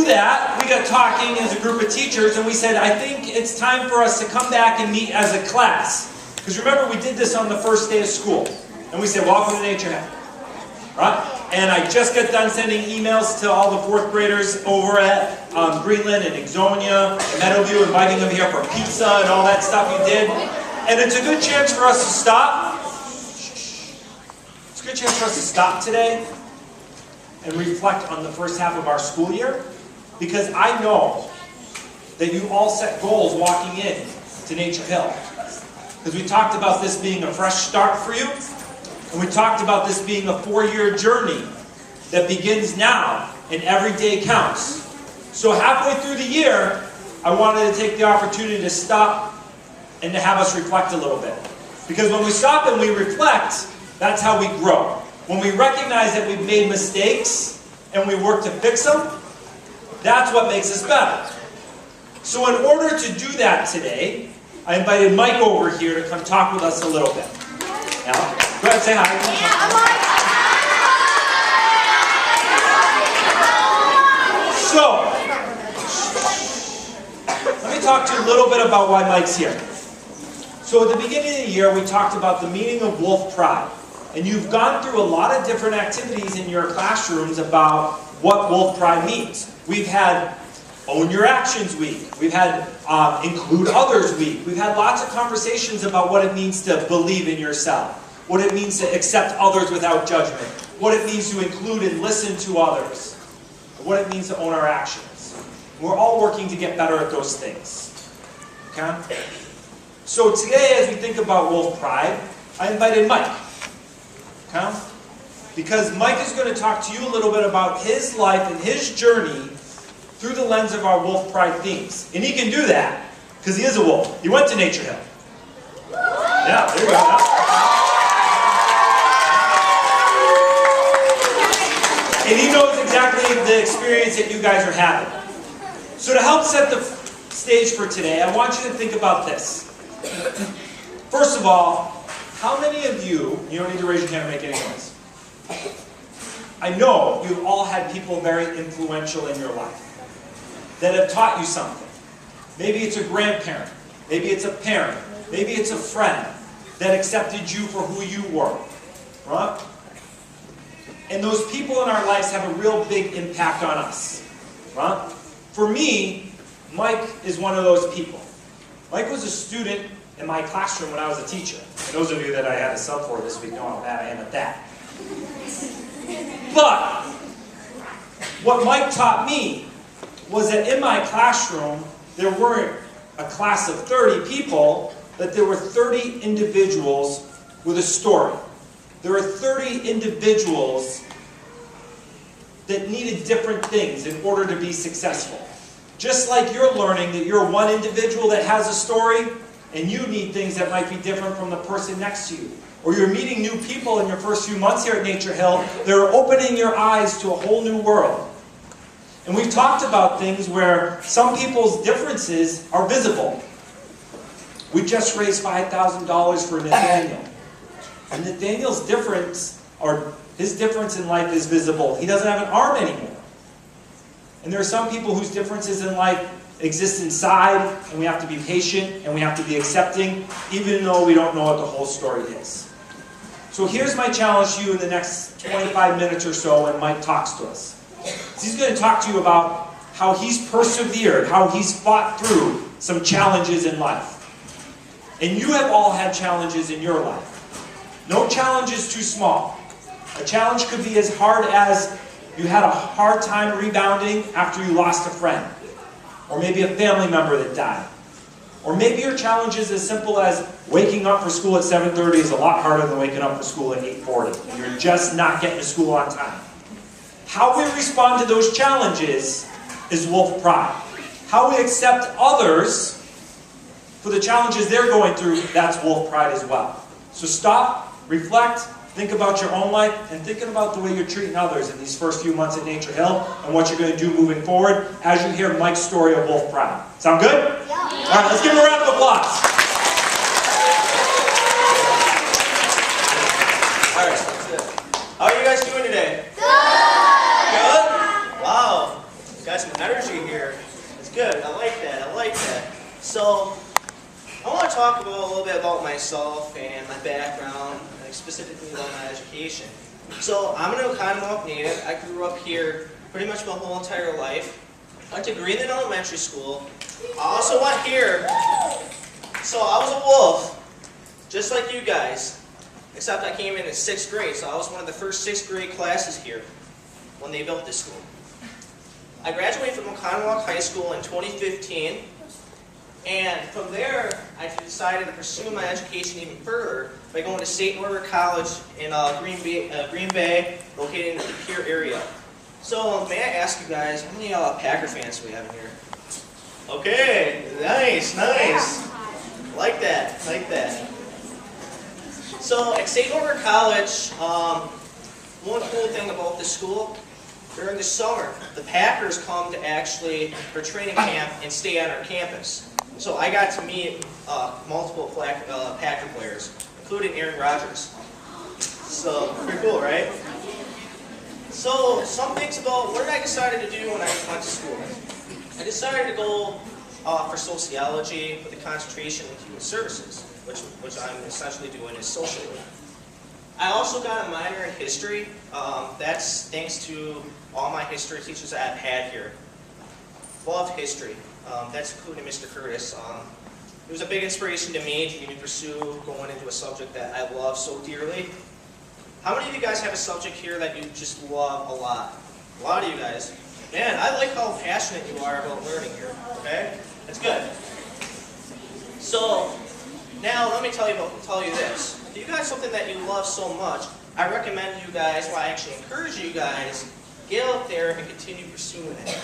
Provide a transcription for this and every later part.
that, we got talking as a group of teachers, and we said, I think it's time for us to come back and meet as a class. Because remember, we did this on the first day of school. And we said, welcome to Nature Hill. Right? And I just got done sending emails to all the 4th graders over at Greenland and Ixonia and Meadowview, inviting them here for pizza and all that stuff you did. And it's a good chance for us to stop. It's a good chance for us to stop today and reflect on the first half of our school year, because I know that you all set goals walking in to Nature Hill. Because we talked about this being a fresh start for you, and we talked about this being a 4-year journey that begins now, and every day counts. So halfway through the year, I wanted to take the opportunity to stop and to have us reflect a little bit. Because when we stop and we reflect, that's how we grow. When we recognize that we've made mistakes and we work to fix them, that's what makes us better. So in order to do that today, I invited Mike over here to come talk with us a little bit. Now, go ahead and say hi. So, let me talk to you a little bit about why Mike's here. So at the beginning of the year, we talked about the meaning of wolf pride. And you've gone through a lot of different activities in your classrooms about what wolf pride means. We've had Own Your Actions Week. We've had Include Others Week. We've had lots of conversations about what it means to believe in yourself, what it means to accept others without judgment, what it means to include and listen to others, what it means to own our actions. We're all working to get better at those things. Okay? So today, as we think about wolf pride, I invited Mike. Okay? Because Mike is going to talk to you a little bit about his life and his journey through the lens of our wolf pride themes. And he can do that because he is a wolf. He went to Nature Hill. Yeah, there you go. And he knows exactly the experience that you guys are having. So to help set the stage for today, I want you to think about this. First of all, how many of you don't need to raise your hand or make any noise. I know you've all had people very influential in your life that have taught you something. Maybe it's a grandparent, maybe it's a parent, maybe it's a friend that accepted you for who you were, right? And those people in our lives have a real big impact on us, right? For me, Mike is one of those people. Mike was a student in my classroom when I was a teacher. And those of you that I had a sub for this week know how bad I am at that. But what Mike taught me was that in my classroom, there weren't a class of 30 people, but there were 30 individuals with a story. There were 30 individuals that needed different things in order to be successful. Just like you're learning that you're one individual that has a story, and you need things that might be different from the person next to you. Or you're meeting new people in your first few months here at Nature Hill. They're opening your eyes to a whole new world. And we've talked about things where some people's differences are visible. We just raised $5,000 for Nathaniel. And Nathaniel's difference, or his difference in life is visible. He doesn't have an arm anymore. And there are some people whose differences in life exist inside, and we have to be patient, and we have to be accepting, even though we don't know what the whole story is. So here's my challenge to you in the next 25 minutes or so when Mike talks to us. He's going to talk to you about how he's persevered, how he's fought through some challenges in life. And you have all had challenges in your life. No challenge is too small. A challenge could be as hard as you had a hard time rebounding after you lost a friend. Or maybe a family member that died. Or maybe your challenge is as simple as waking up for school at 7:30 is a lot harder than waking up for school at 8:40. And you're just not getting to school on time. How we respond to those challenges is wolf pride. How we accept others for the challenges they're going through, that's wolf pride as well. So stop, reflect, think about your own life, and thinking about the way you're treating others in these first few months at Nature Hill, and what you're going to do moving forward as you hear Mike's story of wolf pride. Sound good? Yeah. All right, let's give him a round of applause. All right, that's it. How are you guys doing today? Good. Good? Wow. Got some energy to talk about a little bit about myself and my background, like specifically about my education. So I'm an Oconomowoc native. I grew up here pretty much my whole entire life. I went to Greenland Elementary School. I also went here. So I was a wolf, just like you guys, except I came in 6th grade. So I was one of the first 6th grade classes here when they built this school. I graduated from Oconomowoc High School in 2015. And from there, I decided to pursue my education even further by going to St. Norbert College in Green Bay, located in the Pierre area. So, may I ask you guys, how many Packer fans do we have in here? Okay, nice, nice. Like that, like that. So, at St. Norbert College, one cool thing about this school, during the summer, the Packers come to actually for training camp and stay on our campus. So I got to meet multiple Packer players, including Aaron Rodgers. So, pretty cool, right? So, some things about what I decided to do when I went to school. I decided to go for sociology with a concentration in human services, which I'm essentially doing is social work. I also got a minor in history. That's thanks to all my history teachers that I've had here. Love history. That's including Mr. Curtis. It was a big inspiration to me to even pursue going into a subject that I love so dearly. How many of you guys have a subject here that you just love a lot? A lot of you guys. Man, I like how passionate you are about learning here, okay? That's good. So, now let me tell you this. If you got something that you love so much, I recommend you guys, well I actually encourage you guys, get out there and continue pursuing it.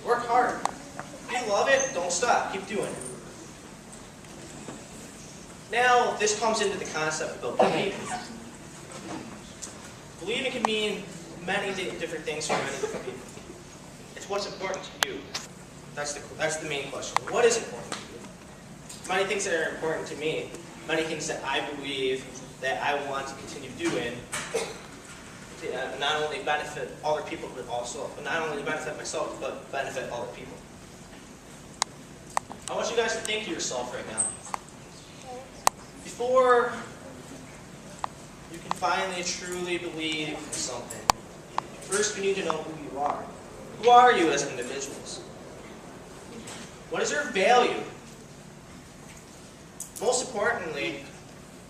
Work hard. If you love it, don't stop. Keep doing it. Now, this comes into the concept of believing. Believing can mean many different things for many different people. It's what's important to you. That's the main question. What is important to you? Many things that are important to me, many things that I believe that I want to continue doing, to not only benefit other people, but also not only benefit myself, but benefit other people. I want you guys to think to yourself right now. Before you can finally truly believe in something, first you need to know who you are. Who are you as individuals? What is your value? Most importantly,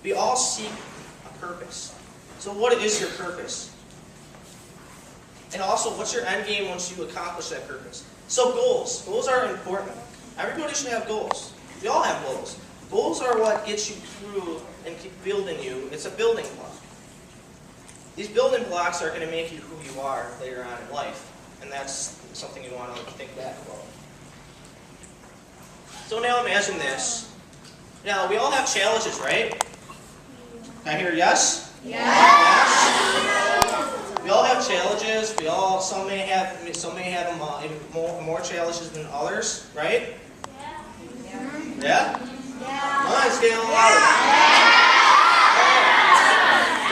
we all seek a purpose. So what is your purpose? And also, what's your end game once you accomplish that purpose? So goals. Goals are important. Everybody should have goals. We all have goals. Goals are what gets you through and keep building you. It's a building block. These building blocks are going to make you who you are later on in life. And that's something you want to think back about. So now imagine this. Now, we all have challenges, right? Can I hear yes? Yes. Yes. We all have challenges. Some may have more challenges than others, right? Yeah? Yeah? Come on, it's getting louder.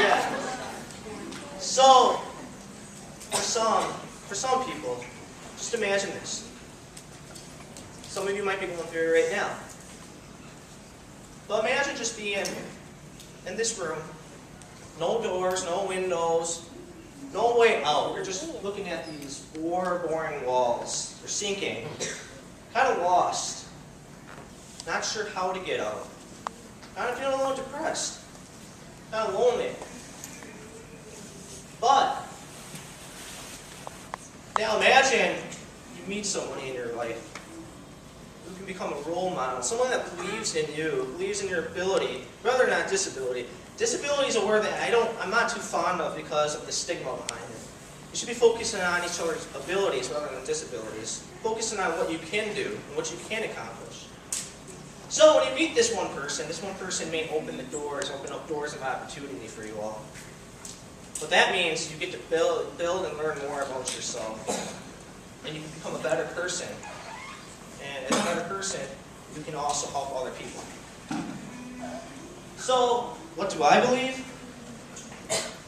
Yeah. So, for some people, just imagine this. Some of you might be going through it right now. But imagine just being in this room, no doors, no windows, no way out. You're just looking at these 4 boring walls. You're sinking, kind of lost, not sure how to get out, kind of feeling a little depressed, kind of lonely. But now imagine you meet somebody in your life who can become a role model, someone that believes in you, believes in your ability, rather than disability. Disability is a word that I'm not too fond of because of the stigma behind it. You should be focusing on each other's abilities rather than disabilities, focusing on what you can do and what you can accomplish. So when you meet this one person may open up doors of opportunity for you all. What that means, you get to build and learn more about yourself, and you can become a better person. And as a better person, you can also help other people. So, what do I believe?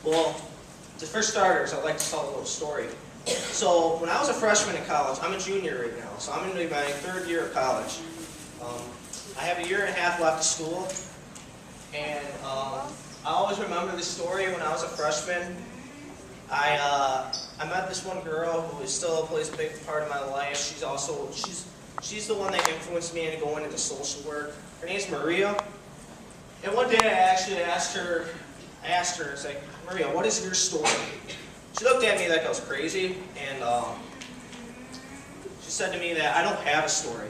Well, for starters, I'd like to tell a little story. So, when I was a freshman in college, I'm a junior right now, so I'm in my 3rd year of college. I have a year and a half left of school, and I always remember this story when I was a freshman. I met this one girl who still plays a big part of my life. She's the one that influenced me into going into social work. Her name's Maria. And one day I actually asked her, it's like, Maria, what is your story? She looked at me like I was crazy, and she said to me that I don't have a story.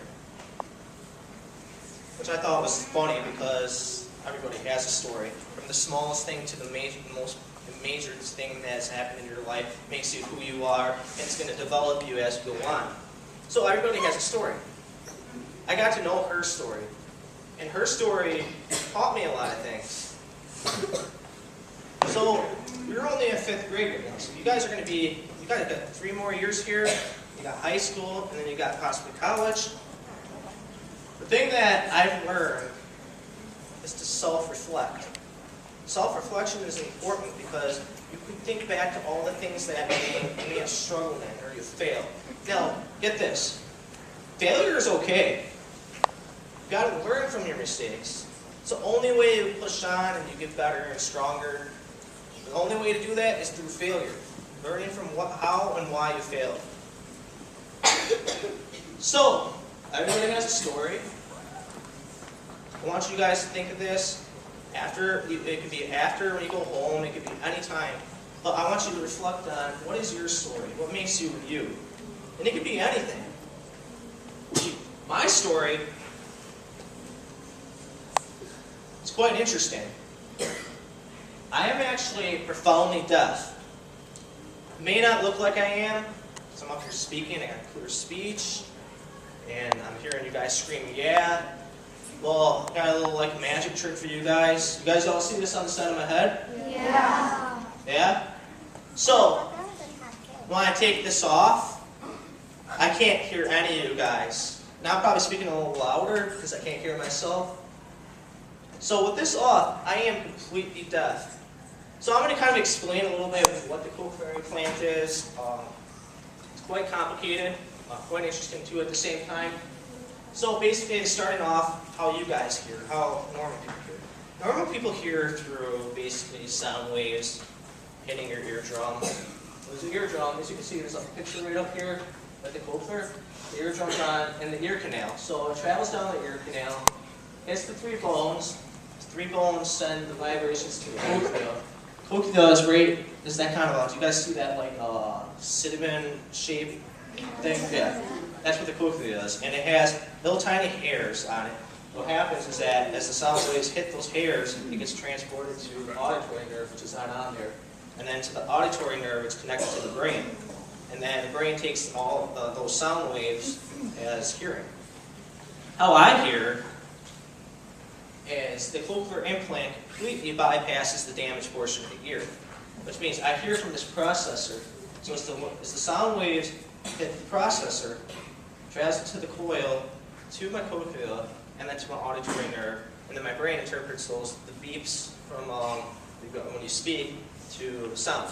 Which I thought was funny because everybody has a story. From the smallest thing to the most major thing that's happened in your life makes you who you are, and it's going to develop you as you go on. So everybody has a story. I got to know her story. And her story taught me a lot of things. So you're only in 5th grade right now. So you guys are going to be, you guys got 3 more years here. You got high school, and then you got possibly college. The thing that I've learned is to self-reflect. Self-reflection is important because you can think back to all the things that you may have struggled in or you failed. Now, get this. Failure is okay. You've got to learn from your mistakes. It's the only way you push on and you get better and stronger. The only way to do that is through failure. Learning from how and why you failed. So, everybody has a story. I want you guys to think of this. It could be after when you go home, it could be any time. But I want you to reflect on what is your story? What makes you you? And it could be anything. My story is quite interesting. I am actually profoundly deaf. May not look like I am, because I'm up here speaking, I got clear speech, and I'm hearing you guys scream, yeah. Well, I got a little like magic trick for you guys. You guys all see this on the side of my head? Yeah. Yeah? So, when I take this off, I can't hear any of you guys. Now I'm probably speaking a little louder because I can't hear myself. So with this off, I am completely deaf. So I'm going to kind of explain a little bit what the cochlear implant is. It's quite complicated, quite interesting too at the same time. So basically, starting off, how you guys hear, how normal people hear. Normal people hear through basically sound waves hitting your eardrum. There's an eardrum, as you can see, there's a picture right up here at the cochlear. The eardrum's on in the ear canal. So it travels down the ear canal, hits the 3 bones. The 3 bones send the vibrations to the cochlea. Cochlea is that kind of, do you guys see that like cinnamon shape thing? Yeah. That's what the cochlea is. And it has little tiny hairs on it. What happens is that as the sound waves hit those hairs, it gets transported to the auditory nerve, which is not on there. And then to the auditory nerve, it's connected to the brain. And then the brain takes all those sound waves as hearing. How I hear is the cochlear implant completely bypasses the damaged portion of the ear, which means I hear from this processor. So as the sound waves hit the processor, travels to the coil, to my cochlea, and then to my auditory nerve, and then my brain interprets the beeps from when you speak to sound.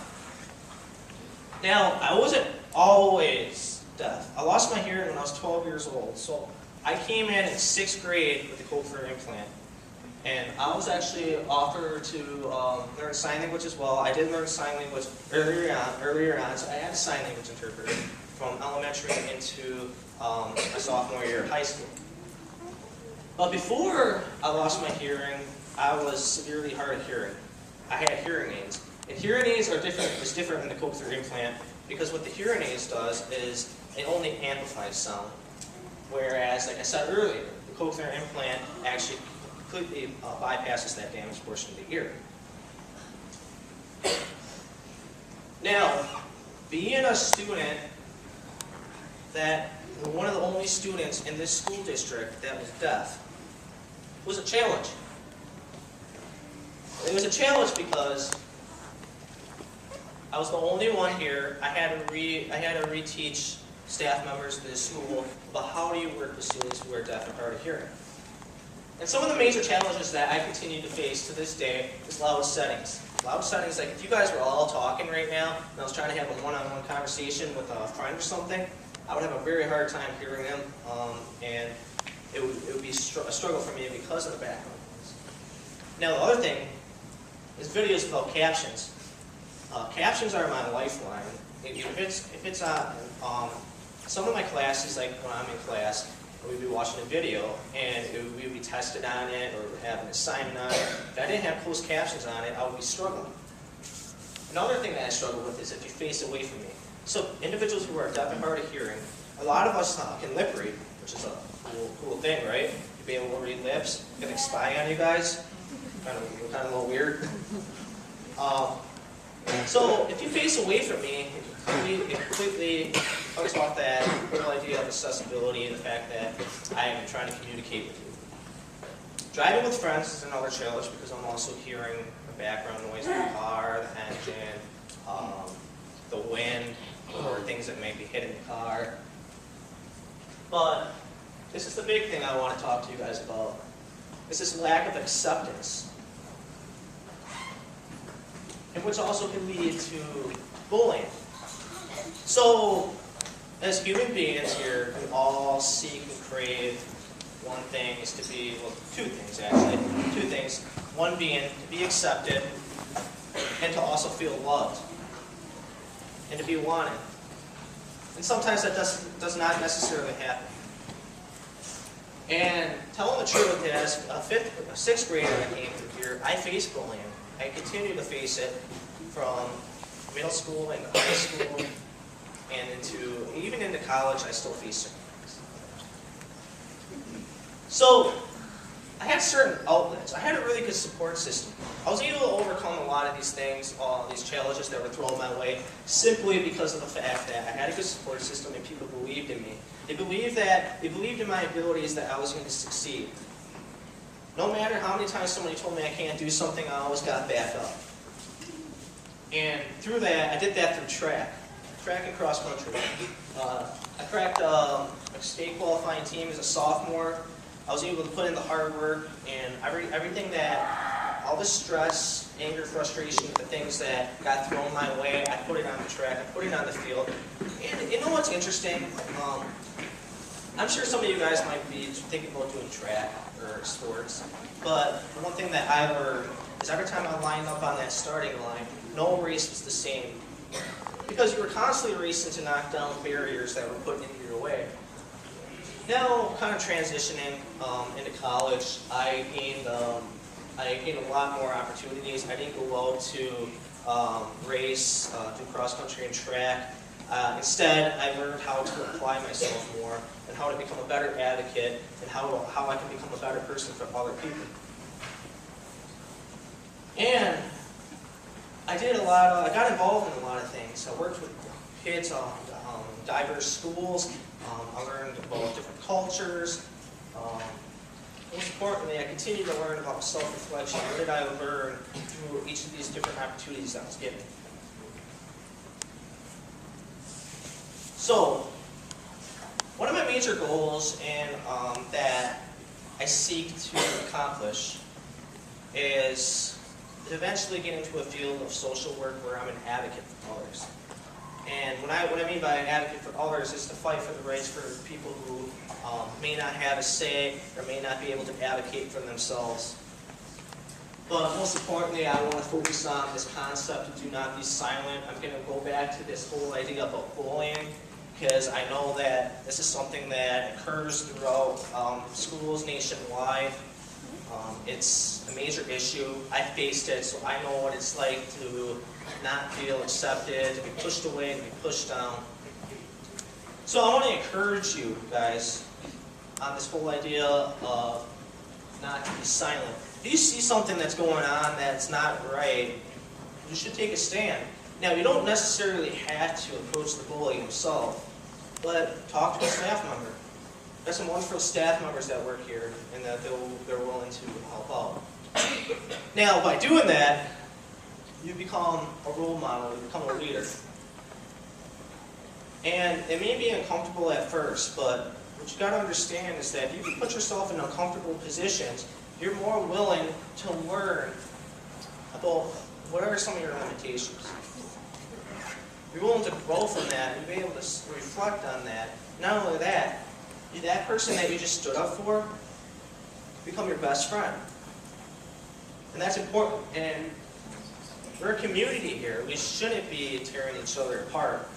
Now, I wasn't always deaf. I lost my hearing when I was 12 years old, so I came in 6th grade with the cochlear implant. And I was actually offered to learn sign language as well. I did learn sign language earlier on, so I had a sign language interpreter from elementary into my sophomore year of high school. But before I lost my hearing, I was severely hard of hearing. I had hearing aids. And hearing aids are different than the cochlear implant because what the hearing aids does is it only amplifies sound. Whereas, like I said earlier, the cochlear implant actually completely bypasses that damaged portion of the ear. Now, being a student one of the only students in this school district that was deaf was a challenge. It was a challenge because I was the only one here. I had to reteach staff members of this school about how do you work with students who are deaf and hard of hearing. And some of the major challenges that I continue to face to this day is loud settings. Loud settings, like if you guys were all talking right now, and I was trying to have a one-on-one conversation with a friend or something, I would have a very hard time hearing them. And it would be a struggle for me because of the background. Now the other thing is videos without captions. Captions are my lifeline. If it's on some of my classes, like when I'm in class, we'd be watching a video and we would be tested on it or have an assignment on it. If I didn't have closed captions on it, I would be struggling. Another thing that I struggle with is if you face away from me. So individuals who are deaf and hard of hearing, a lot of us can lip read, which is a cool thing, right? To be able to read lips. I'm going to spy on you guys. Kind of a little weird. So if you face away from me, it completely talks about that whole idea of accessibility and the fact that I am trying to communicate with you. Driving with friends is another challenge because I'm also hearing the background noise of the car, the engine, the wind, or things that may be hitting the car. But this is the big thing I want to talk to you guys about. It's this lack of acceptance, and which also can lead to bullying. So, as human beings here, we all seek and crave one thing is to be, well, two things actually. Two things. One being to be accepted and to also feel loved and to be wanted. And sometimes that does not necessarily happen. And telling the truth, as a sixth grader that came through here, I face bullying. I continue to face it from middle school and high school and even into college. I still face certain things. So I had certain outlets. I had a really good support system. I was able to overcome a lot of these things, all these challenges that were thrown my way, simply because of the fact that I had a good support system and people believed in me. They believed in my abilities, that I was going to succeed. No matter how many times somebody told me I can't do something, I always got back up. And through that, I did that through track and cross country. I cracked a state qualifying team as a sophomore. I was able to put in the hard work and everything that, all the stress, anger, frustration, the things that got thrown my way, I put it on the track, I put it on the field. And you know what's interesting? I'm sure some of you guys might be thinking about doing track or sports, but the one thing that I learned is every time I lined up on that starting line, no race was the same. Because you were constantly racing to knock down barriers that were put into your way. Now, kind of transitioning into college, I gained a lot more opportunities. I didn't go out to race, do cross country and track. Instead, I learned how to apply myself more and how to become a better advocate and how I can become a better person for other people. And I got involved in a lot of things. I worked with kids on diverse schools. I learned about different cultures. Most importantly, I continued to learn about self-reflection. What did I learn through each of these different opportunities that I was given? So, one of my major goals and that I seek to accomplish is to eventually get into a field of social work where I'm an advocate for others. And what I mean by an advocate for others is to fight for the rights for people who may not have a say or may not be able to advocate for themselves. But most importantly, I want to focus on this concept of do not be silent. I'm going to go back to this whole idea about bullying, because I know that this is something that occurs throughout schools nationwide. It's a major issue. I faced it, so I know what it's like to not feel accepted, to be pushed away, to be pushed down. So I want to encourage you guys on this whole idea of not to be silent. If you see something that's going on that's not right, you should take a stand. Now, you don't necessarily have to approach the bully himself, but talk to a staff member. There's some wonderful staff members that work here, and that they're willing to help out. Now, by doing that, you become a role model, you become a leader. And it may be uncomfortable at first, but what you got to understand is that if you can put yourself in uncomfortable positions, you're more willing to learn about what are some of your limitations. You're willing to grow from that and be able to reflect on that. Not only that, that person that you just stood up for become your best friend. And that's important. And we're a community here. We shouldn't be tearing each other apart.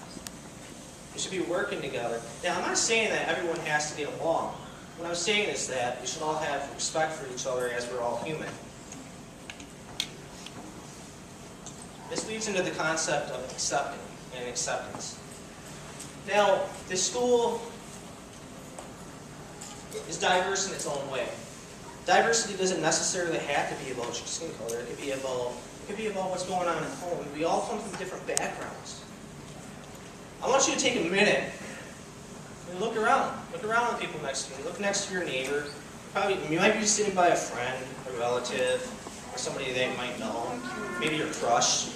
We should be working together. Now, I'm not saying that everyone has to get along. What I'm saying is that we should all have respect for each other as we're all human. This leads into the concept of accepting and acceptance. Now, this school is diverse in its own way. Diversity doesn't necessarily have to be about your skin color. It could be about what's going on at home. We all come from different backgrounds. I want you to take a minute and look around. Look around at the people next to you. Look next to your neighbor. You might be sitting by a friend, a relative, or somebody that you might know. Maybe your crush.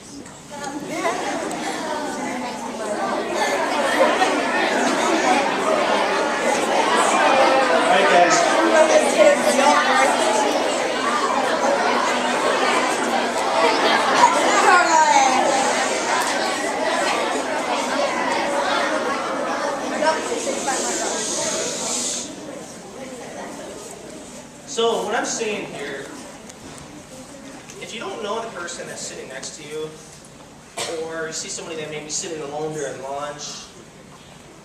Alright guys. So what I'm saying here, if you don't know the person that's sitting next to you, or you see somebody that may be sitting alone during lunch,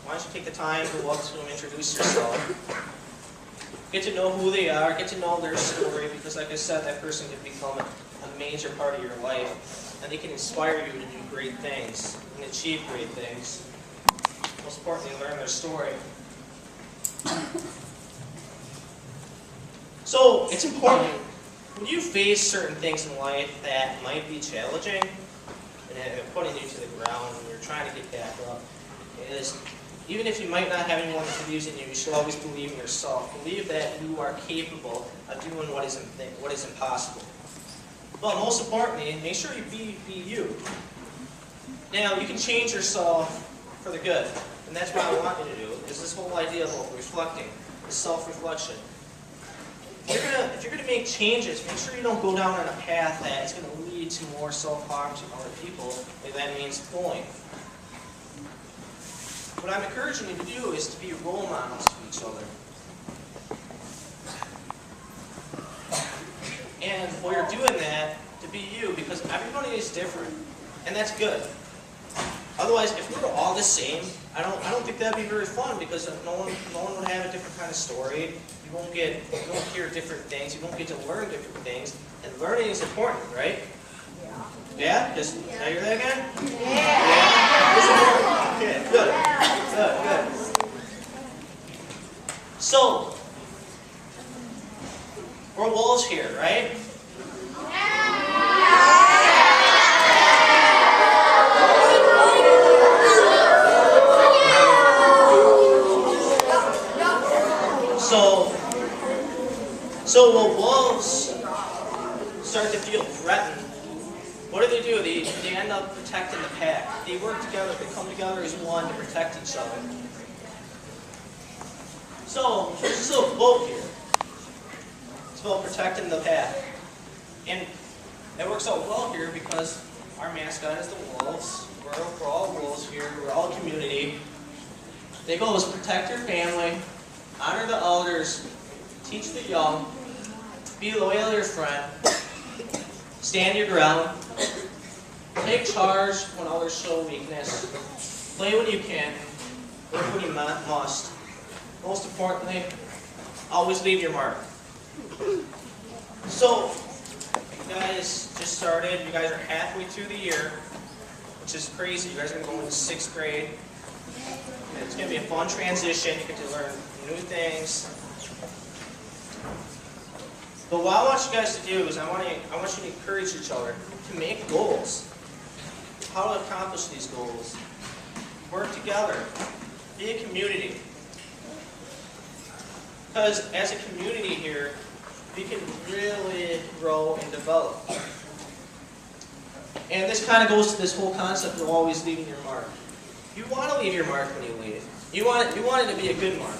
why don't you take the time to walk to them, introduce yourself, get to know who they are, get to know their story, because like I said, that person can become a major part of your life, and they can inspire you to do great things and achieve great things. Most importantly, learn their story. So it's important when you face certain things in life that might be challenging and putting you to the ground and you're trying to get back up, is even if you might not have anyone that believes in you, you should always believe in yourself. Believe that you are capable of doing what is impossible. But most importantly, make sure you be you. Now, you can change yourself for the good, and that's what I want you to do, is this whole idea of reflecting, this self-reflection. If you're going to make changes, make sure you don't go down on a path that is going to lead to more self-harm to other people, if that means bullying. What I'm encouraging you to do is to be role models to each other. And while you're doing that, to be you, because everybody is different, and that's good. Otherwise, if we were all the same, I don't think that'd be very fun, because no one would have a different kind of story. You won't hear different things. You won't get to learn different things, and learning is important, right? Yeah. Just did I hear that again? Yeah. Okay. Good. So we're wolves here, right? So when wolves start to feel threatened, what do? They end up protecting the pack. They work together, they come together as one to protect each other. So there's this little quote here. It's about protecting the pack. And it works out well here because our mascot is the wolves. We're all wolves here, we're all community. They go as protect your family, honor the elders, teach the young, be loyal to your friend, stand your ground, take charge when others show weakness, play when you can, work when you must. Most importantly, always leave your mark. So, you guys just started, you guys are halfway through the year, which is crazy. You guys are going to go into 6th grade. And it's going to be a fun transition. You get to learn new things. But what I want you guys to do is I want you to encourage each other to make goals. How to accomplish these goals. Work together. Be a community. Because as a community here, we can really grow and develop. And this kind of goes to this whole concept of always leaving your mark. You want to leave your mark when you leave. You want it to be a good mark.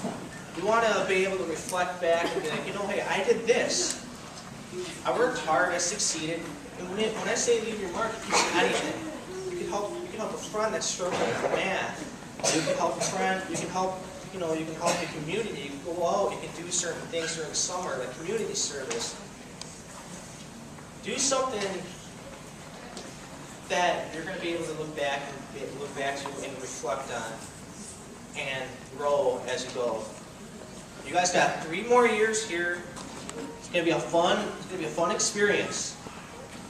You want to be able to reflect back and be like, you know, hey, I did this. I worked hard, I succeeded. And when I say leave your mark, it can be anything. You can help a friend that's struggling with math. You can help a friend, you can help you know, you can help the community. You can go out, you can do certain things during the summer, like community service. Do something that you're going to be able to look back to and reflect on and grow as you go. You guys got 3 more years here. It's going to be a fun experience.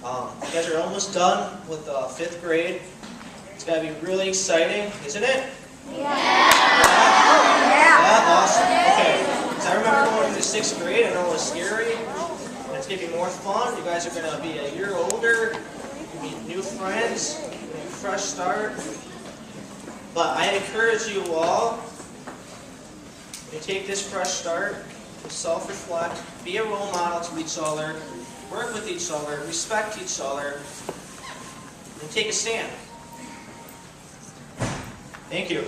You guys are almost done with 5th grade. It's going to be really exciting, isn't it? Yeah. Awesome. Okay. So I remember going into 6th grade. I know it was scary. And it's going to be more fun. You guys are going to be a year older. You meet new friends. Fresh start. But I encourage you all to take this fresh start, self-reflect, be a role model to each other, work with each other, respect each other, and take a stand. Thank you.